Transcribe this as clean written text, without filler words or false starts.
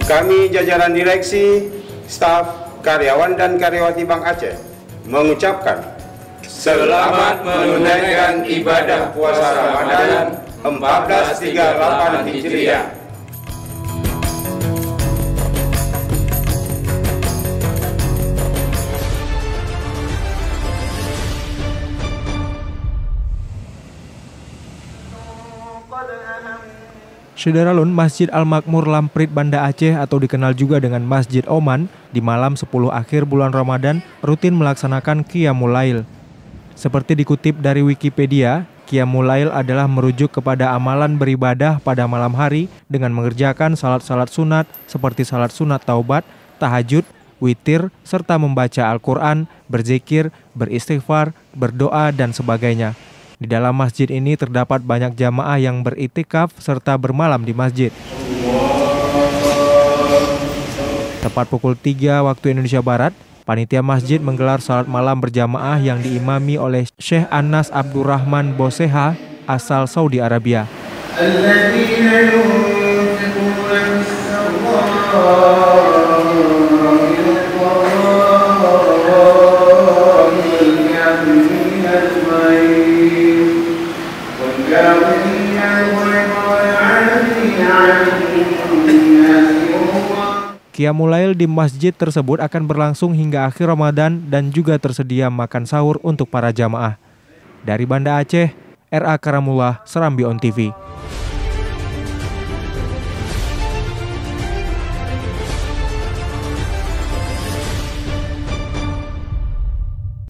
Kami jajaran direksi, staf, karyawan dan karyawati Bank Aceh mengucapkan selamat menunaikan ibadah puasa Ramadan 1438 Hijriah. Syederalun Masjid Al-Makmur Lamprit Banda Aceh atau dikenal juga dengan Masjid Oman di malam 10 akhir bulan Ramadan rutin melaksanakan Qiyamul Lail. Seperti dikutip dari Wikipedia, Qiyamul Lail adalah merujuk kepada amalan beribadah pada malam hari dengan mengerjakan salat-salat sunat seperti salat sunat taubat, tahajud, witir, serta membaca Al-Quran, berzikir, beristighfar, berdoa, dan sebagainya. Di dalam masjid ini terdapat banyak jamaah yang beritikaf serta bermalam di masjid. Tepat pukul 3 waktu Indonesia Barat, panitia masjid menggelar salat malam berjamaah yang diimami oleh Syekh Anas Abdurrahman Boseha asal Saudi Arabia. Qiyamul Lail di masjid tersebut akan berlangsung hingga akhir Ramadan dan juga tersedia makan sahur untuk para jamaah. Dari Banda Aceh, R.A. Karamullah, Serambi On TV.